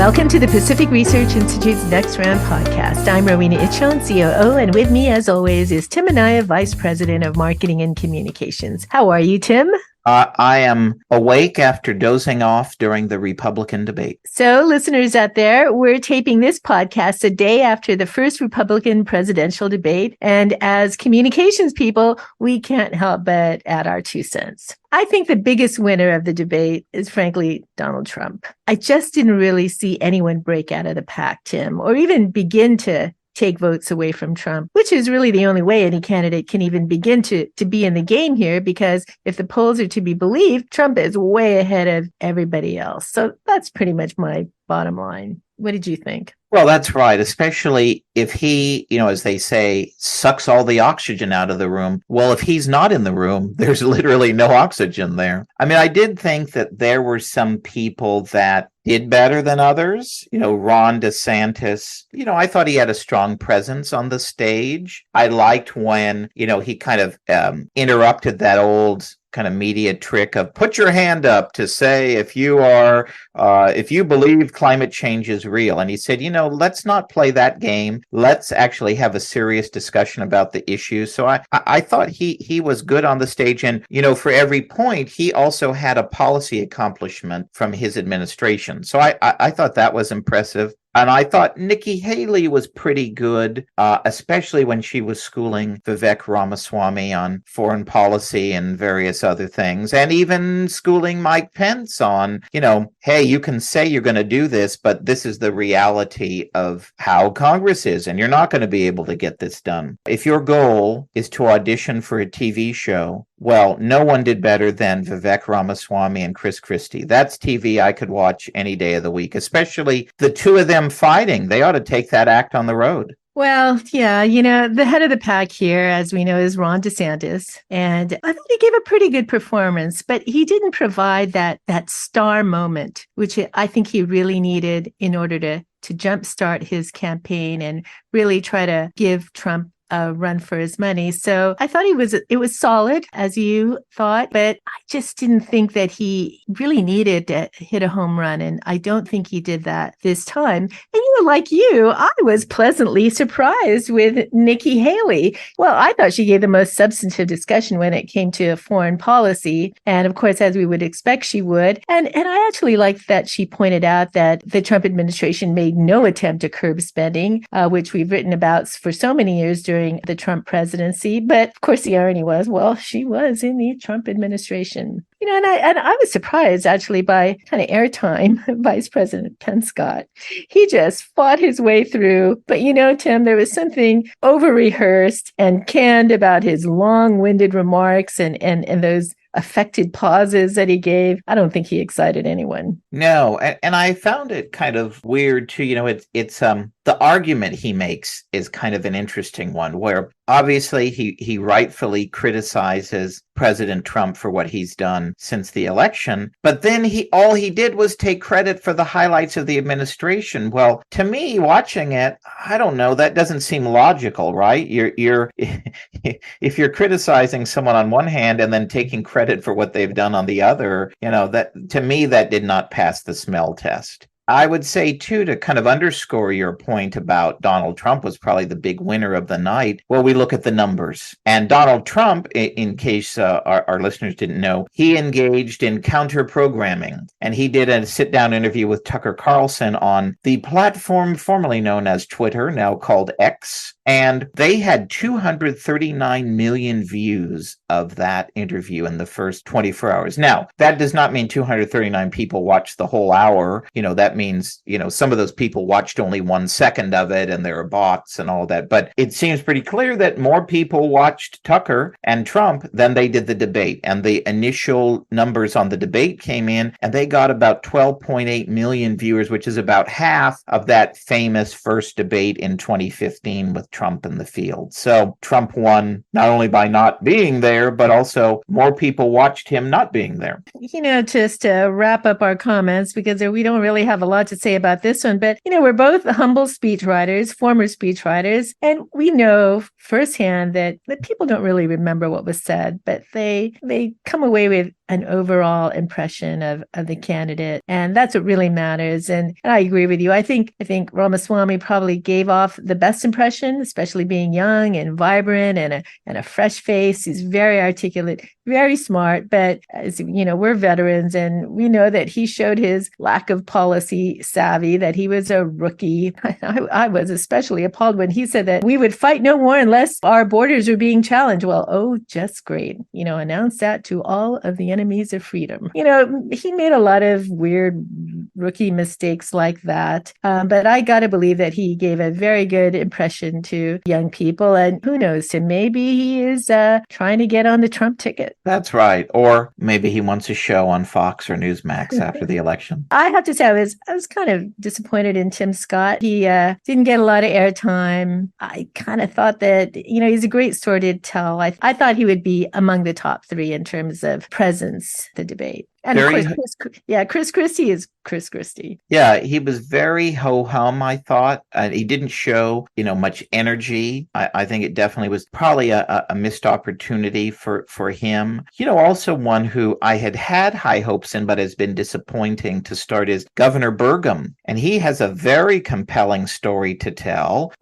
Welcome to the Pacific Research Institute's Next Round podcast. I'm Rowena Itchon, COO, and with me, as always, is Tim Anaya, Vice President of Marketing and Communications. How are you, Tim? I am awake after dozing off during the Republican debate. So, listeners out there, we're taping this podcast a day after the first Republican presidential debate. And as communications people, we can't help but add our 2 cents. I think the biggest winner of the debate is, frankly, Donald Trump. I just didn't really see anyone break out of the pack, Tim, or even begin to take votes away from Trump, which is really the only way any candidate can even begin to be in the game here, because if the polls are to be believed, Trump is way ahead of everybody else. So that's pretty much my bottom line. What did you think? Well, that's right, especially if he, as they say, sucks all the oxygen out of the room. Well, if he's not in the room, there's literally no oxygen there. I mean, I did think that there were some people that did better than others. Ron DeSantis, I thought he had a strong presence on the stage. I liked when, he kind of interrupted that old kind of media trick of put your hand up to say if you believe climate change is real. And he said, let's not play that game. Let's actually have a serious discussion about the issue. So I thought he was good on the stage. And, for every point, he also had a policy accomplishment from his administration. So I thought that was impressive. And I thought Nikki Haley was pretty good, especially when she was schooling Vivek Ramaswamy on foreign policy and various other things, and even schooling Mike Pence on, hey, you can say you're going to do this, but this is the reality of how Congress is, and you're not going to be able to get this done. If your goal is to audition for a TV show, well, no one did better than Vivek Ramaswamy and Chris Christie. That's TV I could watch any day of the week, especially the two of them fighting. They ought to take that act on the road. Well, yeah, the head of the pack here, as we know, is Ron DeSantis. And I thought he gave a pretty good performance, but he didn't provide that star moment, which I think he really needed in order to jumpstart his campaign and really try to give Trump a run for his money. So I thought it was solid, as you thought, but I just didn't think that he really needed to hit a home run. And I don't think he did that this time. And like you, I was pleasantly surprised with Nikki Haley. Well, I thought she gave the most substantive discussion when it came to foreign policy. And of course, as we would expect she would. And I actually liked that she pointed out that the Trump administration made no attempt to curb spending, which we've written about for so many years during the Trump presidency. But of course, the irony was, well, she was in the Trump administration. And I was surprised actually by kind of airtime Vice President Ken Scott. He just fought his way through. But Tim, there was something over-rehearsed and canned about his long-winded remarks and those affected pauses that he gave. I don't think he excited anyone. No, and I found it kind of weird too. It's the argument he makes is kind of an interesting one, where obviously he rightfully criticizes President Trump for what he's done since the election, but then all he did was take credit for the highlights of the administration. Well, to me, watching it, I don't know, that doesn't seem logical, right? You're if you're criticizing someone on one hand and then taking credit for what they've done on the other, that to me that did not pass the smell test. I would say, too, to kind of underscore your point about Donald Trump was probably the big winner of the night. Well, we look at the numbers. And Donald Trump, in case our listeners didn't know, he engaged in counter-programming. And he did a sit-down interview with Tucker Carlson on the platform formerly known as Twitter, now called X. And they had 239 million views of that interview in the first 24 hours. Now, that does not mean 239 people watched the whole hour. That means, some of those people watched only 1 second of it and there are bots and all that. But it seems pretty clear that more people watched Tucker and Trump than they did the debate. And the initial numbers on the debate came in and they got about 12.8 million viewers, which is about half of that famous first debate in 2015 with Trump in the field. So Trump won not only by not being there, but also more people watched him not being there. Just to wrap up our comments, because we don't really have a lot to say about this one, but we're both humble speechwriters, former speechwriters, and we know firsthand that people don't really remember what was said, but they come away with an overall impression of the candidate, and that's what really matters. And I agree with you. I think Ramaswamy probably gave off the best impression, especially being young and vibrant and a fresh face. He's very articulate, very smart, but as we're veterans and we know that he showed his lack of policy savvy, that he was a rookie. I was especially appalled when he said that we would fight no more unless our borders were being challenged. Well, just great. Announce that to all of the enemies of freedom. He made a lot of weird rookie mistakes like that. But I got to believe that he gave a very good impression to young people. And who knows, maybe he is trying to get on the Trump ticket. That's right. Or maybe he wants a show on Fox or Newsmax after the election. I have to say, I was kind of disappointed in Tim Scott. He didn't get a lot of airtime. I kind of thought that, he's a great story to tell. I thought he would be among the top three in terms of presence, the debate. And of course, Chris Christie is Chris Christie. Yeah, he was very ho-hum, I thought. He didn't show, much energy. I think it definitely was probably a missed opportunity for him. Also one who I had high hopes in, but has been disappointing to start is Governor Burgum. And he has a very compelling story to tell.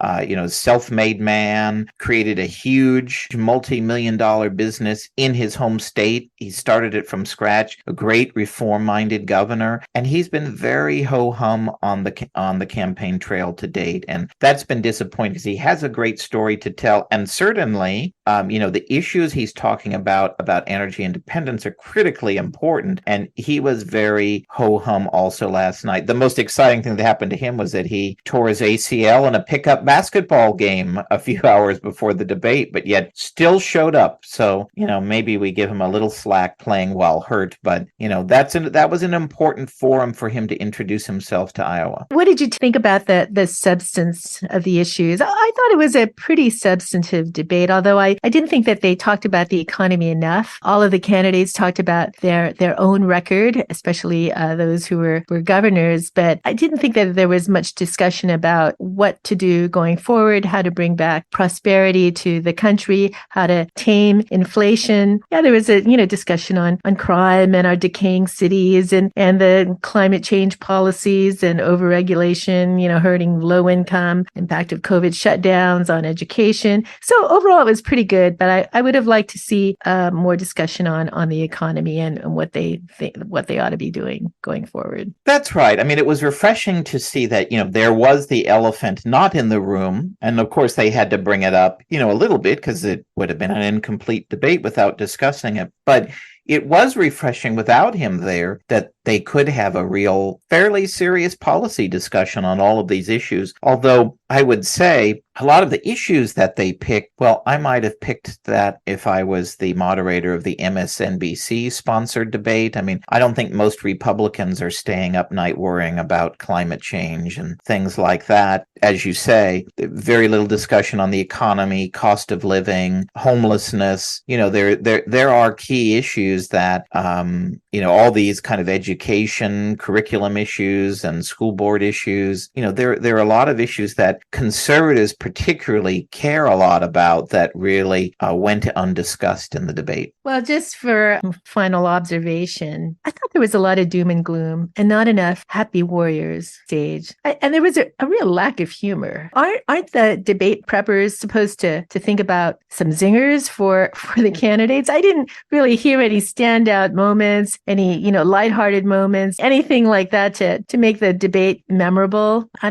Self-made man, created a huge multi-million-dollar business in his home state. He started it from scratch. A great reform-minded governor, and he's been very ho-hum on the campaign trail to date, and that's been disappointing because he has a great story to tell, and certainly, the issues he's talking about energy independence are critically important, and he was very ho-hum also last night. The most exciting thing that happened to him was that he tore his ACL in a pickup basketball game a few hours before the debate, but yet still showed up. So, maybe we give him a little slack playing while hurt, but that was an important forum for him to introduce himself to Iowa. What did you think about the substance of the issues? I thought it was a pretty substantive debate, although I didn't think that they talked about the economy enough. All of the candidates talked about their own record, especially those who were governors, but I didn't think that there was much discussion about what to do going forward, how to bring back prosperity to the country, how to tame inflation. Yeah, there was a discussion on crime and our decaying cities and the climate change policies and overregulation, hurting low income, impact of COVID shutdowns on education. So overall, it was pretty good, but I would have liked to see more discussion on the economy and what they think, what they ought to be doing going forward. That's right. I mean, it was refreshing to see that, there was the elephant not in the room. And of course, they had to bring it up, a little bit because it would have been an incomplete debate without discussing it. But it was refreshing without him there that they could have a real, fairly serious policy discussion on all of these issues. Although I would say a lot of the issues that they picked, well, I might have picked that if I was the moderator of the MSNBC sponsored debate. I mean, I don't think most Republicans are staying up night worrying about climate change and things like that. As you say, very little discussion on the economy, cost of living, homelessness. There are key issues that, all these kind of education, curriculum issues and school board issues, there are a lot of issues that conservatives particularly care a lot about that really went undiscussed in the debate. Well, just for final observation, I thought there was a lot of doom and gloom and not enough happy warriors stage. And there was a real lack of humor. Aren't the debate preppers supposed to think about some zingers for the candidates? I didn't really hear any standout moments, any, lighthearted moments, anything like that to make the debate memorable. I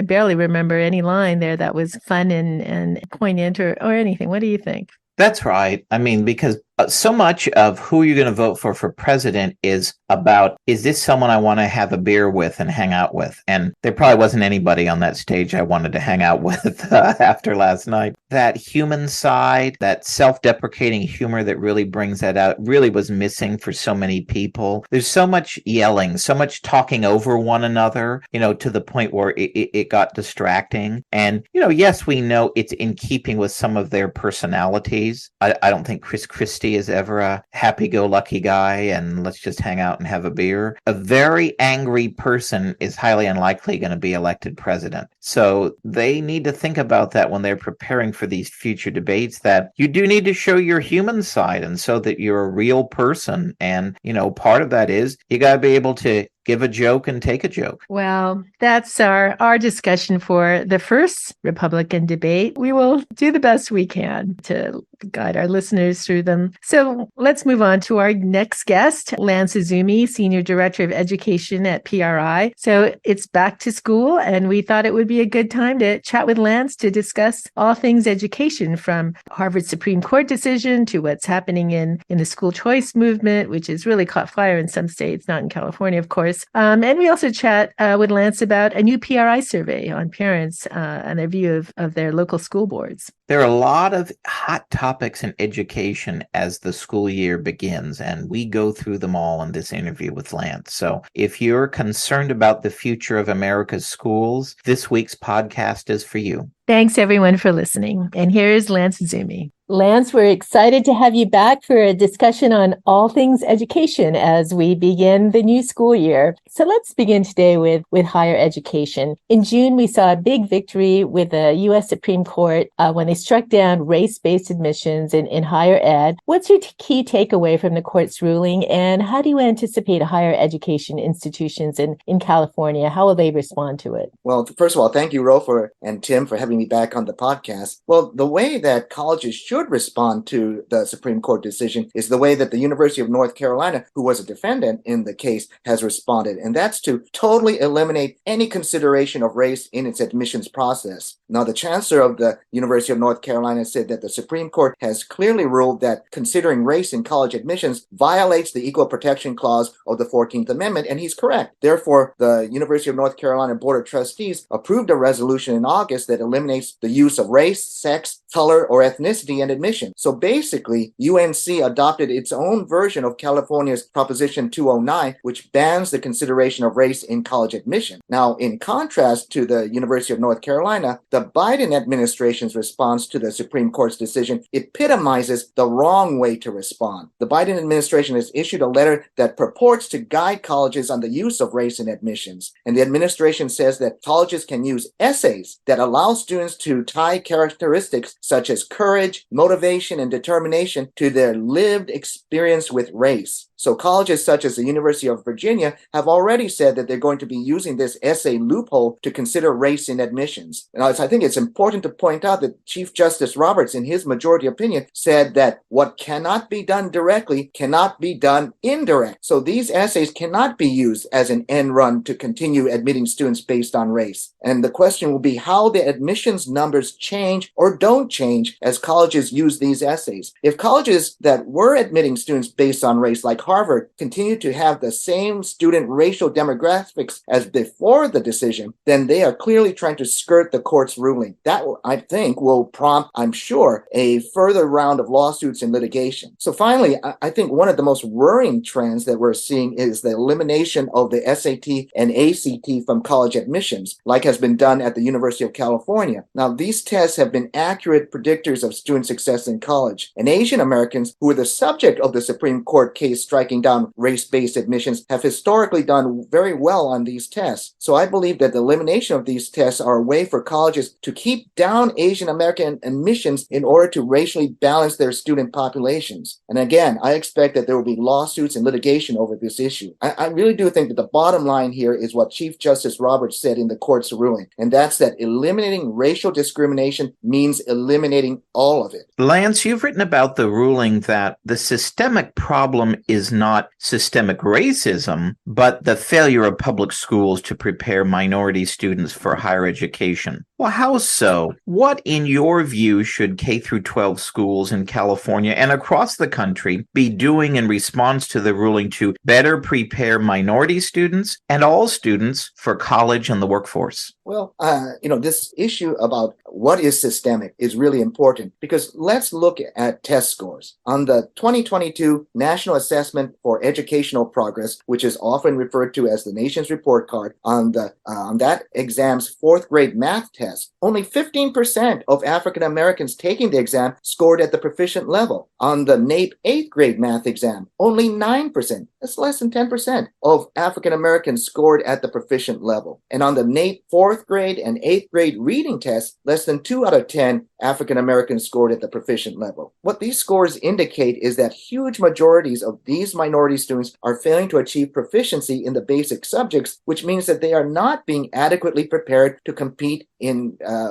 barely remember any line there that was fun and poignant or anything. What do you think? That's right. I mean, because so much of who you're going to vote for president is about, is this someone I want to have a beer with and hang out with? And there probably wasn't anybody on that stage I wanted to hang out with after last night. That human side, that self-deprecating humor that really brings that out really was missing for so many people. There's so much yelling, so much talking over one another, to the point where it got distracting. And, yes, we know it's in keeping with some of their personalities. I don't think Chris Christie trustee is ever a happy-go-lucky guy and let's just hang out and have a beer, a very angry person is highly unlikely going to be elected president. So they need to think about that when they're preparing for these future debates, that you do need to show your human side and so that you're a real person. And, part of that is you got to be able to give a joke and take a joke. Well, that's our discussion for the first Republican debate. We will do the best we can to guide our listeners through them. So let's move on to our next guest, Lance Izumi, Senior Director of Education at PRI. So it's back to school, and we thought it would be a good time to chat with Lance to discuss all things education, from Harvard Supreme Court decision to what's happening in the school choice movement, which has really caught fire in some states, not in California, of course. And we also chat with Lance about a new PRI survey on parents and their view of their local school boards. There are a lot of hot topics in education as the school year begins, and we go through them all in this interview with Lance. So if you're concerned about the future of America's schools, this week's podcast is for you. Thanks, everyone, for listening. And here's Lance Izumi. Lance, we're excited to have you back for a discussion on all things education as we begin the new school year. So let's begin today with higher education. In June, we saw a big victory with the U.S. Supreme Court when they struck down race-based admissions in higher ed. What's your key takeaway from the court's ruling, and how do you anticipate higher education institutions in California? How will they respond to it? Well, first of all, thank you, Ro, and Tim for having me back on the podcast. Well, the way that colleges should respond to the Supreme Court decision is the way that the University of North Carolina, who was a defendant in the case, has responded, and that's to totally eliminate any consideration of race in its admissions process. Now, the chancellor of the University of North Carolina said that the Supreme Court has clearly ruled that considering race in college admissions violates the Equal Protection Clause of the 14th Amendment, and he's correct. Therefore, the University of North Carolina Board of Trustees approved a resolution in August that eliminates the use of race, sex, color, or ethnicity in admission. So basically, UNC adopted its own version of California's Proposition 209, which bans the consideration of race in college admission. Now, in contrast to the University of North Carolina, the Biden administration's response to the Supreme Court's decision epitomizes the wrong way to respond. The Biden administration has issued a letter that purports to guide colleges on the use of race in admissions. And the administration says that colleges can use essays that allow students to tie characteristics such as courage, motivation, and determination to their lived experience with race. So colleges such as the University of Virginia have already said that they're going to be using this essay loophole to consider race in admissions. Now, I think it's important to point out that Chief Justice Roberts, in his majority opinion, said that what cannot be done directly cannot be done indirect. So these essays cannot be used as an end run to continue admitting students based on race. And the question will be how the admissions numbers change or don't change as colleges use these essays. If colleges that were admitting students based on race, like Harvard, continue to have the same student racial demographics as before the decision, then they are clearly trying to skirt the court's ruling. That, I think, will prompt, I'm sure, a further round of lawsuits and litigation. So finally, I think one of the most worrying trends that we're seeing is the elimination of the SAT and ACT from college admissions, like has been done at the University of California. Now, these tests have been accurate predictors of student success in college, and Asian Americans, who were the subject of the Supreme Court case striking down race-based admissions, have historically done very well on these tests. So I believe that the elimination of these tests are a way for colleges to keep down Asian American admissions in order to racially balance their student populations. And again, I expect that there will be lawsuits and litigation over this issue. I really do think that the bottom line here is what Chief Justice Roberts said in the court's ruling, and that's that eliminating racial discrimination means eliminating all of it. Lance, you've written about the ruling that the systemic problem is not systemic racism, but the failure of public schools to prepare minority students for higher education. Well, how so? What, in your view, should K through 12 schools in California and across the country be doing in response to the ruling to better prepare minority students and all students for college and the workforce? Well, this issue about what is systemic is really important, because let's look at test scores. On the 2022 National Assessment for Educational Progress, which is often referred to as the nation's report card, on that exam's fourth grade math test, test. Only 15% of African Americans taking the exam scored at the proficient level. On the NAEP 8th grade math exam, only 9%, that's less than 10% of African Americans scored at the proficient level. And on the NAEP 4th grade and 8th grade reading test, less than 2 out of 10 African Americans scored at the proficient level. What these scores indicate is that huge majorities of these minority students are failing to achieve proficiency in the basic subjects, which means that they are not being adequately prepared to compete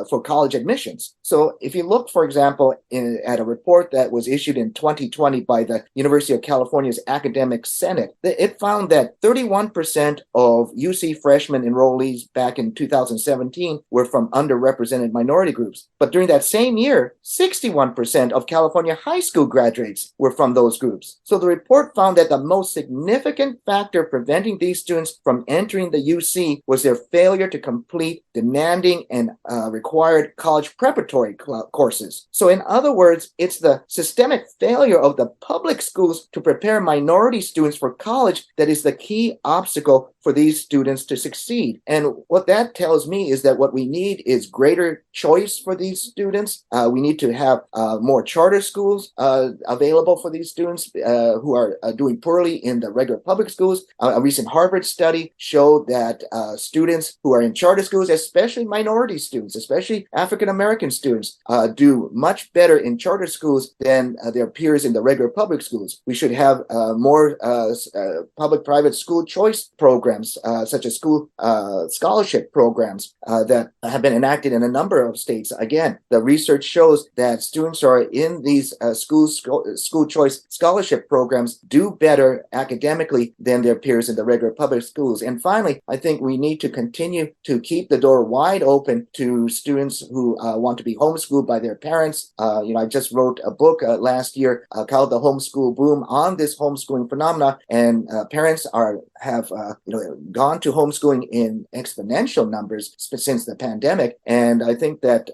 for college admissions. So if you look, for example, at a report that was issued in 2020 by the University of California's Academic Senate, it found that 31% of UC freshman enrollees back in 2017 were from underrepresented minority groups. But during that same year, 61% of California high school graduates were from those groups. So the report found that the most significant factor preventing these students from entering the UC was their failure to complete demanding and required college preparatory courses. So in other words, it's the systemic failure of the public schools to prepare minority students for college that is the key obstacle for these students to succeed. And what that tells me is that what we need is greater choice for these students. We need to have more charter schools available for these students who are doing poorly in the regular public schools. A recent Harvard study showed that students who are in charter schools, especially minority students, especially African American students, do much better in charter schools than their peers in the regular public schools. We should have more public-private school choice programs, such as school scholarship programs that have been enacted in a number of states. Again, the research shows that students who are in these school choice scholarship programs do better academically than their peers in the regular public schools. And finally, I think we need to continue to keep the door wide open to students who want to be homeschooled by their parents. I just wrote a book last year called The Homeschool Boom on this homeschooling phenomena, and parents have gone to homeschooling in exponential numbers since the pandemic. And I think that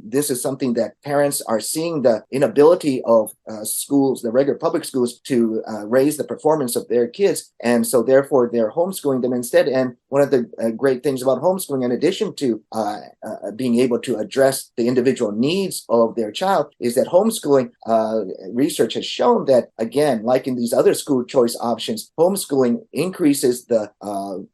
this is something that parents are seeing the inability of schools, the regular public schools, to raise the performance of their kids, and so therefore they're homeschooling them instead. And one of the great things about homeschooling, in addition to being able to address the individual needs of their child, is that homeschooling research has shown that, again, like in these other school choice options, homeschooling increases the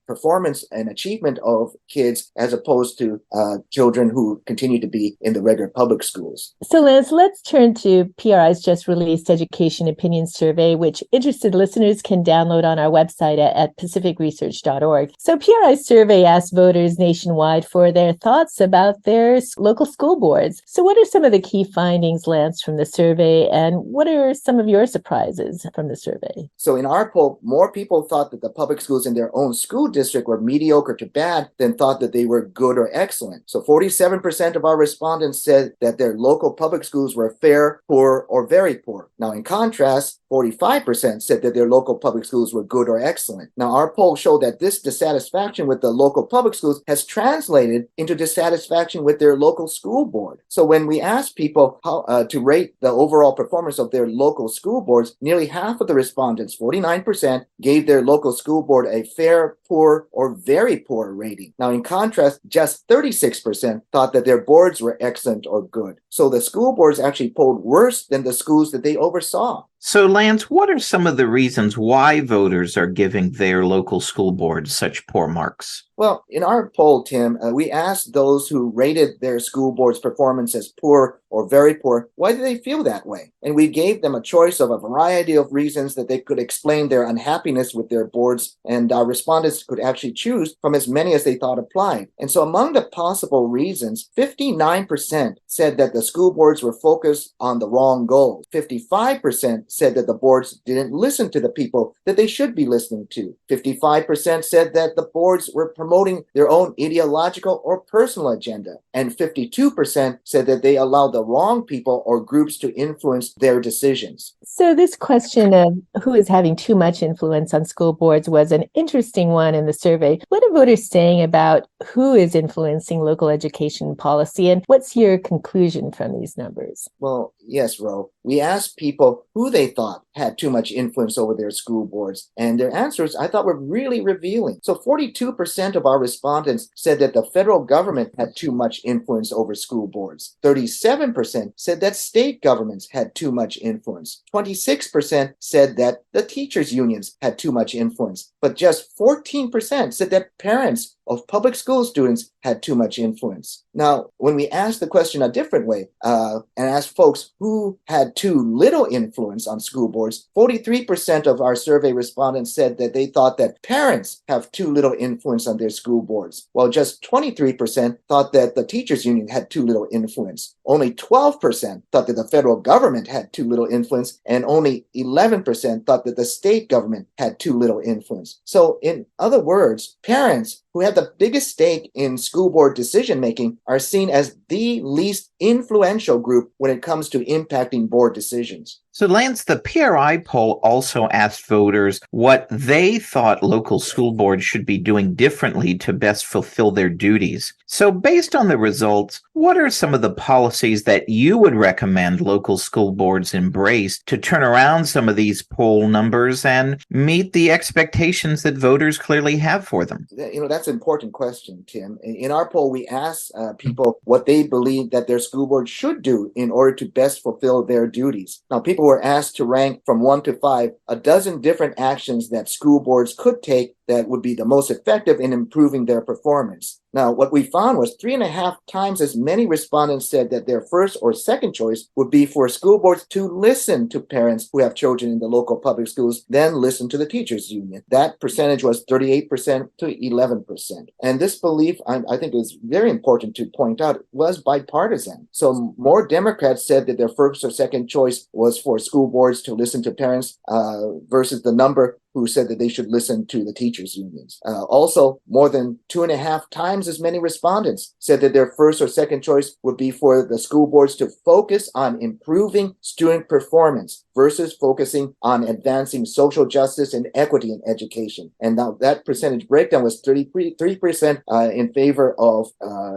performance and achievement of kids as opposed to children who continue to be in the regular public schools. So, Lance, let's turn to PRI's just released Education Opinion Survey, which interested listeners can download on our website at pacificresearch.org. So PRI's survey asked voters nationwide for their thoughts about their local school boards. So what are some of the key findings, Lance, from the survey, and what are some of your surprises from the survey? So in our poll, more people thought that the public schools in their own school district were mediocre to bad than thought that they were good or excellent. So 47% of our respondents said that their local public schools were fair, poor, or very poor. Now, in contrast, 45% said that their local public schools were good or excellent. Now, our poll showed that this dissatisfaction with the local public schools has translated into dissatisfaction with their local school board. So when we asked people how to rate the overall performance of their local school boards, nearly half of the respondents, 49%, gave their local school board a fair, poor, or very poor rating. Now, in contrast, just 36% thought that their boards were excellent or good. So the school boards actually polled worse than the schools that they oversaw. So, Lance, what are some of the reasons why voters are giving their local school boards such poor marks? Well, in our poll, Tim, we asked those who rated their school board's performance as poor or very poor, why do they feel that way? And we gave them a choice of a variety of reasons that they could explain their unhappiness with their boards, and our respondents could actually choose from as many as they thought applied. And so among the possible reasons, 59% said that the school boards were focused on the wrong goals. 55% said that the boards didn't listen to the people that they should be listening to. 55% said that the boards were promoting their own ideological or personal agenda. And 52% said that they allowed the wrong people or groups to influence their decisions. So this question of who is having too much influence on school boards was an interesting one in the survey. What are voters saying about who is influencing local education policy, and what's your conclusion from these numbers? Well, Yes, Ro. We asked people who they thought had too much influence over their school boards, and their answers I thought were really revealing. So 42% of our respondents said that the federal government had too much influence over school boards. 37% said that state governments had too much influence. 26% said that the teachers' unions had too much influence. But just 14% said that parents of public school students had too much influence. Now, when we asked the question a different way and asked folks who had too little influence on school boards, 43% of our survey respondents said that they thought that parents have too little influence on their school boards, while just 23% thought that the teachers' union had too little influence. Only 12% thought that the federal government had too little influence, and only 11% thought that the state government had too little influence. So, in other words, parents who have the biggest stake in school board decision making are seen as the least influential group when it comes to impacting board decisions. So, Lance, the PRI poll also asked voters what they thought local school boards should be doing differently to best fulfill their duties. So, based on the results, what are some of the policies that you would recommend local school boards embrace to turn around some of these poll numbers and meet the expectations that voters clearly have for them? That's an important question, Tim. In our poll, we asked people what they believe that their school board should do in order to best fulfill their duties. Now, people were asked to rank from 1 to 5 a dozen different actions that school boards could take that would be the most effective in improving their performance. Now, what we found was 3.5 times as many respondents said that their first or second choice would be for school boards to listen to parents who have children in the local public schools, then listen to the teachers union. That percentage was 38% to 11%. And this belief, I think is very important to point out, was bipartisan. So more Democrats said that their first or second choice was for school boards to listen to parents versus the number who said that they should listen to the teachers' unions. Also, more than 2.5 times as many respondents said that their first or second choice would be for the school boards to focus on improving student performance versus focusing on advancing social justice and equity in education. And now that percentage breakdown was 33% in favor of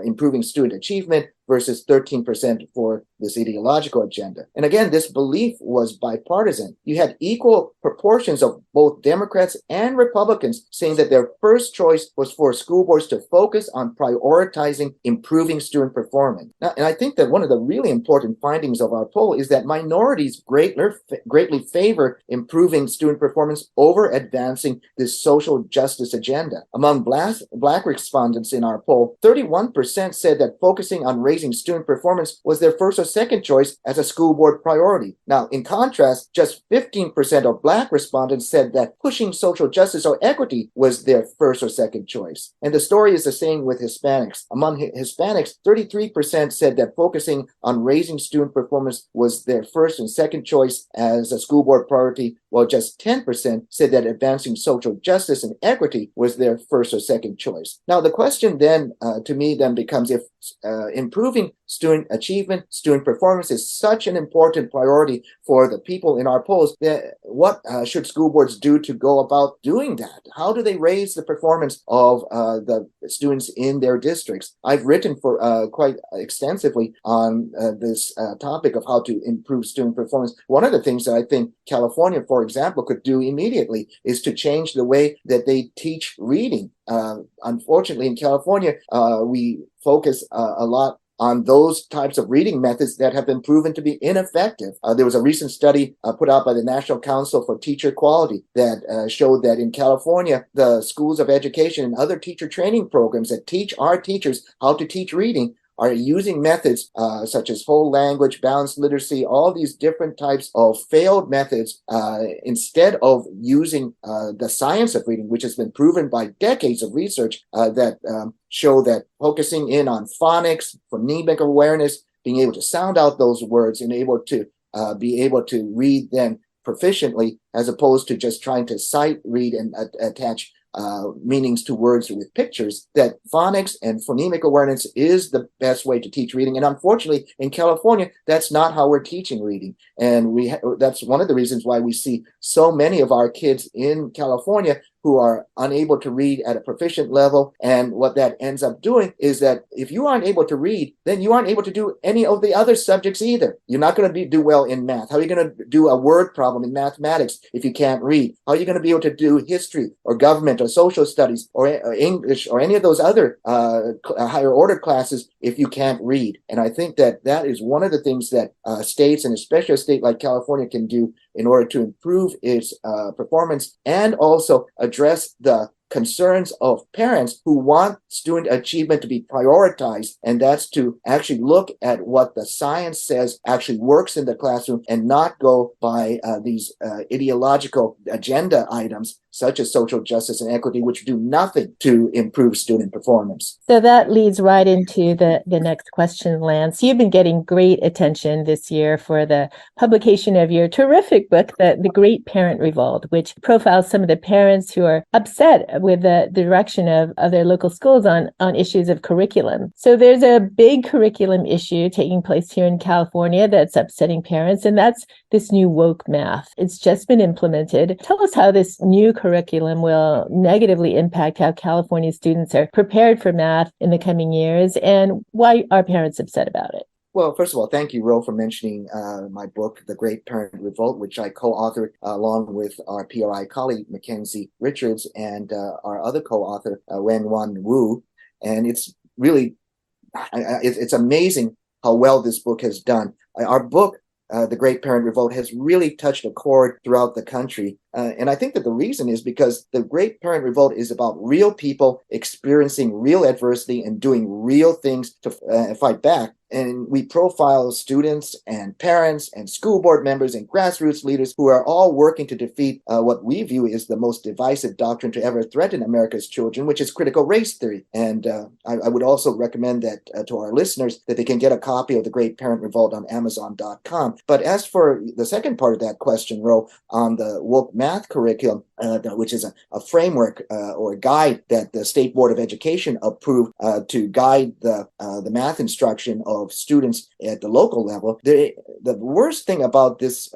improving student achievement versus 13% for this ideological agenda. And again, this belief was bipartisan. You had equal proportions of both Democrats and Republicans saying that their first choice was for school boards to focus on prioritizing improving student performance. Now, and I think that one of the really important findings of our poll is that minorities greatly favor improving student performance over advancing this social justice agenda. Among Black respondents in our poll, 31% said that focusing on raising student performance was their first or second choice as a school board priority. Now, in contrast, just 15% of Black respondents said that pushing social justice or equity was their first or second choice. And the story is the same with Hispanics. Among Hispanics, 33% said that focusing on raising student performance was their first and second choice as a school board priority, while just 10% said that advancing social justice and equity was their first or second choice. Now, the question then, to me, then becomes if improving student achievement, student performance is such an important priority for the people in our polls, that what should school boards do to go about doing that? How do they raise the performance of the students in their districts? I've written for quite extensively on this topic of how to improve student performance. One of the things that I think California, for example, could do immediately is to change the way that they teach reading. Unfortunately, in California, we focus a lot on those types of reading methods that have been proven to be ineffective. There was a recent study put out by the National Council for Teacher Quality that showed that in California, the schools of education and other teacher training programs that teach our teachers how to teach reading are using methods such as whole language, balanced literacy, all these different types of failed methods instead of using the science of reading, which has been proven by decades of research that show that focusing in on phonics, phonemic awareness, being able to sound out those words and able to be able to read them proficiently, as opposed to just trying to sight read and attach meanings to words with pictures, that phonics and phonemic awareness is the best way to teach reading. And unfortunately, in California, that's not how we're teaching reading. And that's one of the reasons why we see so many of our kids in California who are unable to read at a proficient level. And what that ends up doing is that if you aren't able to read, then you aren't able to do any of the other subjects either. You're not going to do well in math. How are you going to do a word problem in mathematics if you can't read? How are you going to be able to do history or government or social studies or English or any of those other higher order classes if you can't read? And I think that that is one of the things that states, and especially a state like California, can do in order to improve its performance and also address the concerns of parents who want student achievement to be prioritized, and that's to actually look at what the science says actually works in the classroom and not go by these ideological agenda items such as social justice and equity, which do nothing to improve student performance. So that leads right into the next question, Lance. You've been getting great attention this year for the publication of your terrific book, The Great Parent Revolt, which profiles some of the parents who are upset with the direction of their local schools on issues of curriculum. So there's a big curriculum issue taking place here in California that's upsetting parents, and that's this new woke math. It's just been implemented. Tell us how this new curriculum will negatively impact how California students are prepared for math in the coming years, and why are parents upset about it? Well, first of all, thank you, Ro, for mentioning my book, The Great Parent Revolt, which I co-authored along with our PRI colleague, Mackenzie Richards, and our other co-author, Wen-Wan Wu. And it's really, it's amazing how well this book has done. Our book, The Great Parent Revolt, has really touched a chord throughout the country. And I think that the reason is because the Great Parent Revolt is about real people experiencing real adversity and doing real things to fight back. And we profile students and parents and school board members and grassroots leaders who are all working to defeat what we view as the most divisive doctrine to ever threaten America's children, which is critical race theory. And I would also recommend that to our listeners that they can get a copy of The Great Parent Revolt on Amazon.com. But as for the second part of that question, Ro, on the woke math curriculum, which is a framework or a guide that the State Board of Education approved to guide the math instruction of students at the local level. The worst thing about this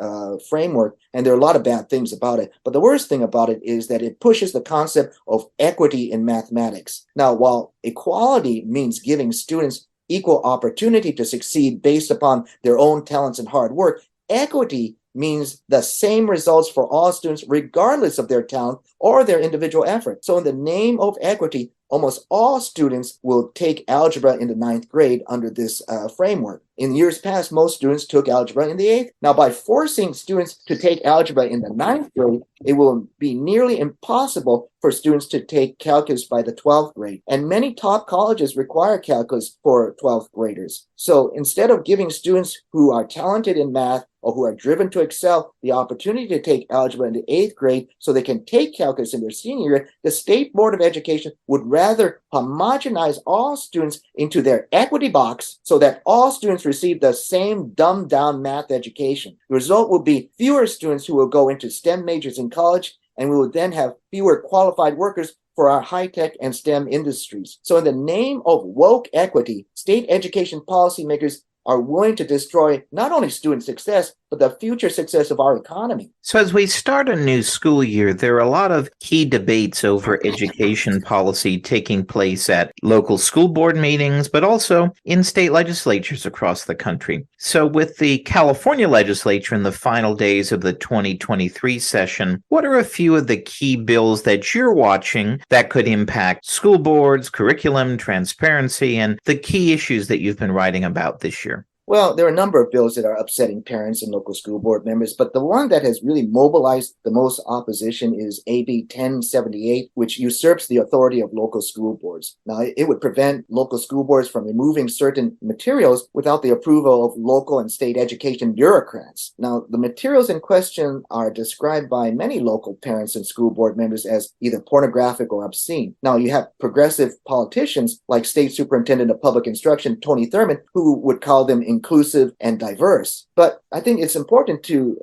framework, and there are a lot of bad things about it, but the worst thing about it is that it pushes the concept of equity in mathematics. Now, while equality means giving students equal opportunity to succeed based upon their own talents and hard work, equity means the same results for all students regardless of their talent or their individual effort. So in the name of equity, almost all students will take algebra in the 9th grade under this framework. In years past, most students took algebra in the 8th. Now, by forcing students to take algebra in the 9th grade, it will be nearly impossible for students to take calculus by the 12th grade. And many top colleges require calculus for 12th graders. So instead of giving students who are talented in math or who are driven to excel the opportunity to take algebra in the 8th grade so they can take calculus in their senior year, the State Board of Education would rather homogenize all students into their equity box so that all students receive the same dumbed-down math education. The result will be fewer students who will go into STEM majors in college, and we will then have fewer qualified workers for our high-tech and STEM industries. So in the name of woke equity, state education policymakers are willing to destroy not only student success, but the future success of our economy. So as we start a new school year, there are a lot of key debates over education policy taking place at local school board meetings, but also in state legislatures across the country. So with the California legislature in the final days of the 2023 session, what are a few of the key bills that you're watching that could impact school boards, curriculum, transparency, and the key issues that you've been writing about this year? Well, there are a number of bills that are upsetting parents and local school board members, but the one that has really mobilized the most opposition is AB 1078, which usurps the authority of local school boards. Now, it would prevent local school boards from removing certain materials without the approval of local and state education bureaucrats. Now, the materials in question are described by many local parents and school board members as either pornographic or obscene. Now, you have progressive politicians like State Superintendent of Public Instruction, Tony Thurmond, who would call them inclusive and diverse. But I think it's important to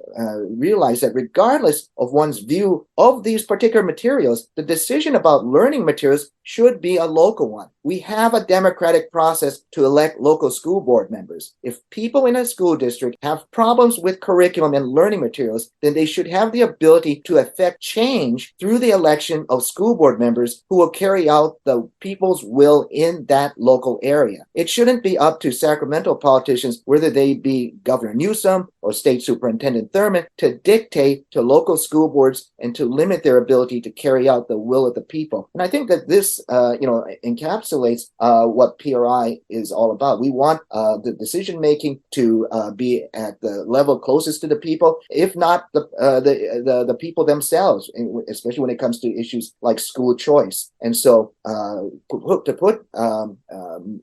realize that regardless of one's view of these particular materials, the decision about learning materials should be a local one. We have a democratic process to elect local school board members. If people in a school district have problems with curriculum and learning materials, then they should have the ability to affect change through the election of school board members who will carry out the people's will in that local area. It shouldn't be up to Sacramento politicians, whether they be Governor Newsom or State Superintendent Thurmond, to dictate to local school boards and to limit their ability to carry out the will of the people. And I think that this, encapsulates what PRI is all about. We want the decision making to be at the level closest to the people, if not the people themselves, especially when it comes to issues like school choice. And so to put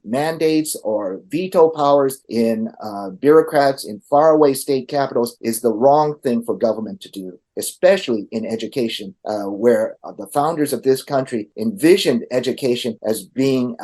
mandates or veto powers in bureaucrats in faraway state capitals is the wrong thing for government to do, especially in education, where the founders of this country envisioned education as being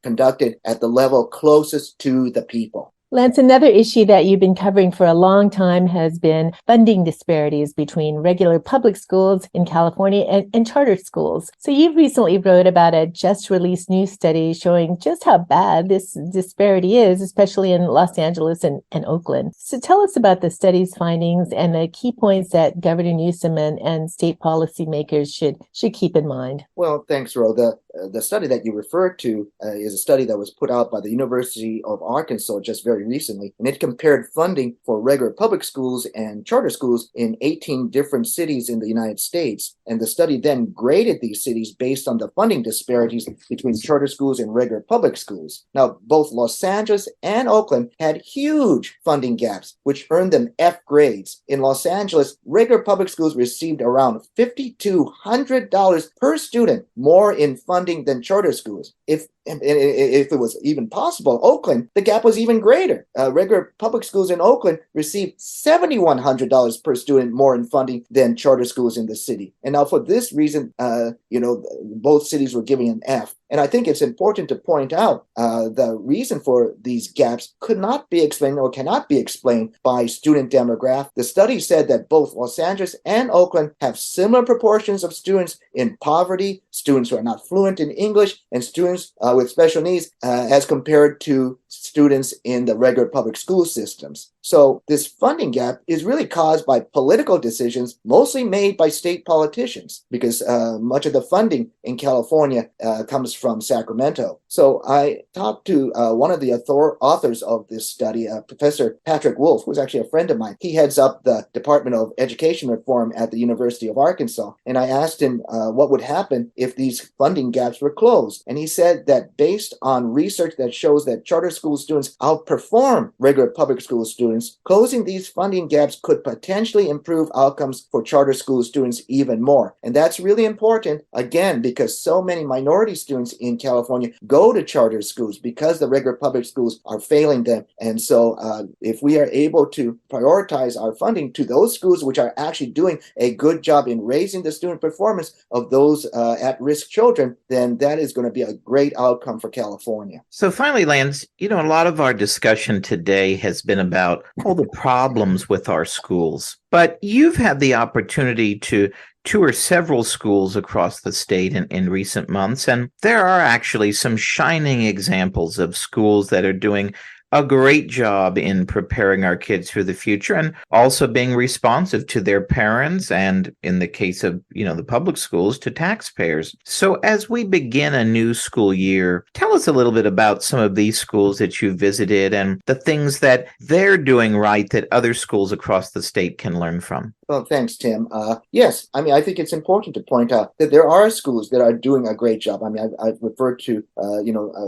conducted at the level closest to the people. Lance, another issue that you've been covering for a long time has been funding disparities between regular public schools in California and charter schools. So you recently wrote about a just released news study showing just how bad this disparity is, especially in Los Angeles and Oakland. So tell us about the study's findings and the key points that Governor Newsom and state policymakers should keep in mind. Well, thanks, Ro. The study that you referred to is a study that was put out by the University of Arkansas just very recently, and it compared funding for regular public schools and charter schools in 18 different cities in the United States. And the study then graded these cities based on the funding disparities between charter schools and regular public schools. Now, both Los Angeles and Oakland had huge funding gaps, which earned them F grades. In Los Angeles, regular public schools received around $5,200 per student more in funding than charter schools. If it was even possible, Oakland, the gap was even greater. Regular public schools in Oakland received $7,100 per student more in funding than charter schools in the city. And now for this reason, both cities were giving an F. And I think it's important to point out the reason for these gaps could not be explained or cannot be explained by student demographics. The study said that both Los Angeles and Oakland have similar proportions of students in poverty, students who are not fluent in English, and students with special needs as compared to students in the regular public school systems. So this funding gap is really caused by political decisions, mostly made by state politicians, because much of the funding in California comes from Sacramento. So I talked to one of the authors of this study, Professor Patrick Wolf, who's actually a friend of mine. He heads up the Department of Education Reform at the University of Arkansas. And I asked him what would happen if these funding gaps were closed. And he said that based on research that shows that charter school students outperform regular public school students, closing these funding gaps could potentially improve outcomes for charter school students even more. And that's really important, again, because so many minority students in California go to charter schools because the regular public schools are failing them. And so if we are able to prioritize our funding to those schools which are actually doing a good job in raising the student performance of those at-risk children, then that is going to be a great outcome for California. So finally, Lance, a lot of our discussion today has been about all the problems with our schools. But you've had the opportunity to tour several schools across the state in recent months, and there are actually some shining examples of schools that are doing a great job in preparing our kids for the future and also being responsive to their parents and, in the case of, the public schools, to taxpayers. So as we begin a new school year, tell us a little bit about some of these schools that you visited and the things that they're doing right that other schools across the state can learn from. Well, thanks, Tim. Yes, I think it's important to point out that there are schools that are doing a great job. I've referred to,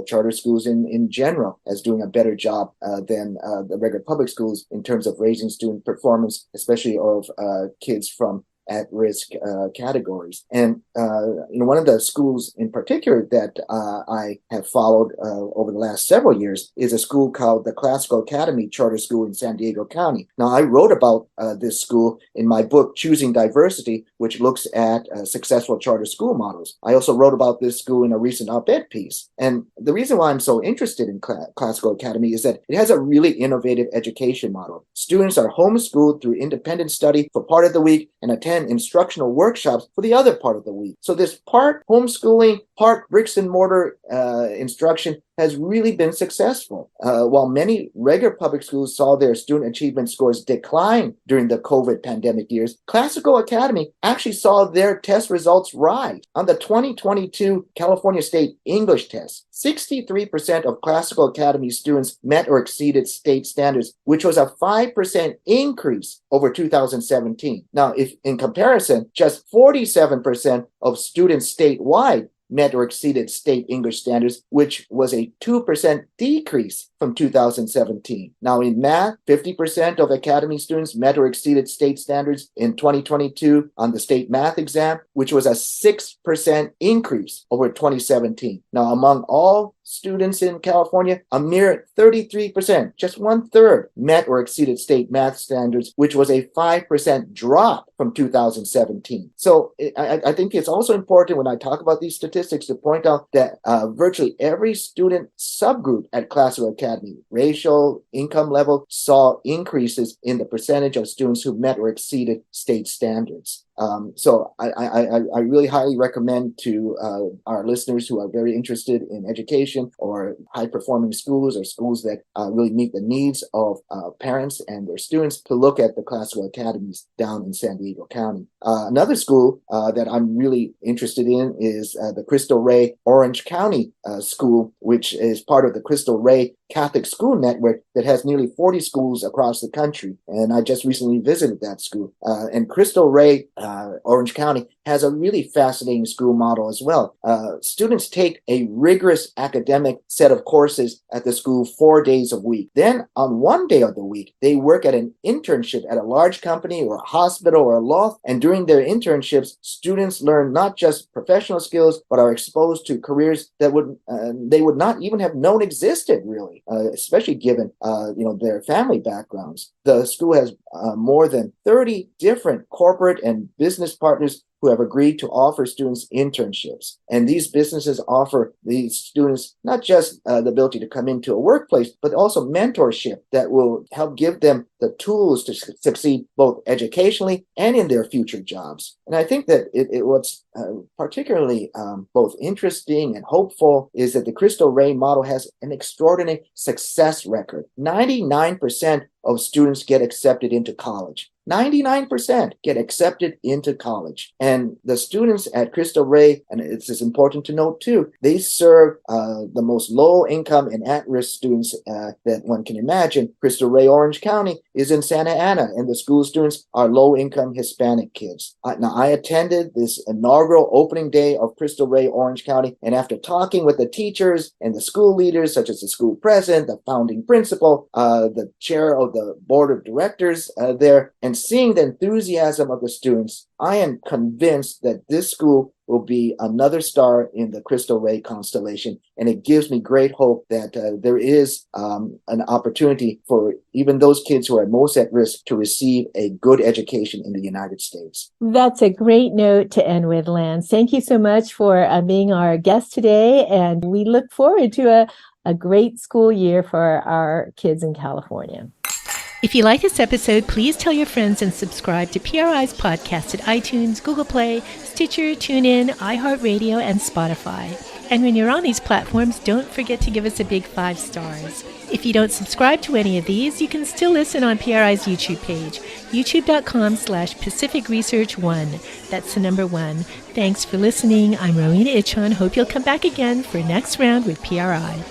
charter schools in general as doing a better job than the regular public schools in terms of raising student performance, especially of kids from at-risk categories. And one of the schools in particular that I have followed over the last several years is a school called the Classical Academy Charter School in San Diego County. Now, I wrote about this school in my book, Choosing Diversity, which looks at successful charter school models. I also wrote about this school in a recent op-ed piece. And the reason why I'm so interested in Classical Academy is that it has a really innovative education model. Students are homeschooled through independent study for part of the week and attend instructional workshops for the other part of the week. So this part homeschooling, part bricks and mortar instruction has really been successful. While many regular public schools saw their student achievement scores decline during the COVID pandemic years, Classical Academy actually saw their test results rise. On the 2022 California State English test, 63% of Classical Academy students met or exceeded state standards, which was a 5% increase over 2017. Now, if in comparison, just 47% of students statewide met or exceeded state English standards, which was a 2% decrease from 2017. Now, in math, 50% of Academy students met or exceeded state standards in 2022 on the state math exam, which was a 6% increase over 2017. Now, among all students in California, a mere 33%, just 1/3, met or exceeded state math standards, which was a 5% drop from 2017. So I think it's also important when I talk about these statistics to point out that virtually every student subgroup at Classical Academy, racial, income level, saw increases in the percentage of students who met or exceeded state standards. So I really highly recommend to our listeners who are very interested in education or high-performing schools or schools that really meet the needs of parents and their students to look at the Classical Academies down in San Diego County. Another school that I'm really interested in is the Cristo Rey Orange County School, which is part of the Cristo Rey Catholic School Network that has nearly 40 schools across the country. And I just recently visited that school. And Cristo Rey Orange County has a really fascinating school model as well. Students take a rigorous academic set of courses at the school 4 days a week. Then on one day of the week, they work at an internship at a large company or a hospital or a law. And during their internships, students learn not just professional skills, but are exposed to careers that they would not even have known existed, really, especially given their family backgrounds. The school has more than 30 different corporate and business partners who have agreed to offer students internships. And these businesses offer these students not just the ability to come into a workplace, but also mentorship that will help give them the tools to succeed both educationally and in their future jobs. And I think that what's particularly both interesting and hopeful is that the Cristo Rey model has an extraordinary success record. 99% of students get accepted into college. 99% get accepted into college. And the students at Cristo Rey, and it's important to note too, they serve the most low-income and at-risk students that one can imagine. Cristo Rey Orange County is in Santa Ana, and the school students are low-income Hispanic kids. Now, I attended this inaugural opening day of Cristo Rey Orange County, and after talking with the teachers and the school leaders, such as the school president, the founding principal, the chair of the board of directors there, and seeing the enthusiasm of the students, I am convinced that this school will be another star in the Cristo Rey constellation. And it gives me great hope that there is an opportunity for even those kids who are most at risk to receive a good education in the United States. That's a great note to end with, Lance. Thank you so much for being our guest today. And we look forward to a great school year for our kids in California. If you like this episode, please tell your friends and subscribe to PRI's podcast at iTunes, Google Play, Stitcher, TuneIn, iHeartRadio, and Spotify. And when you're on these platforms, don't forget to give us a big 5 stars. If you don't subscribe to any of these, you can still listen on PRI's YouTube page, youtube.com/Pacific Research 1. That's the number 1. Thanks for listening. I'm Rowena Ichon. Hope you'll come back again for next round with PRI.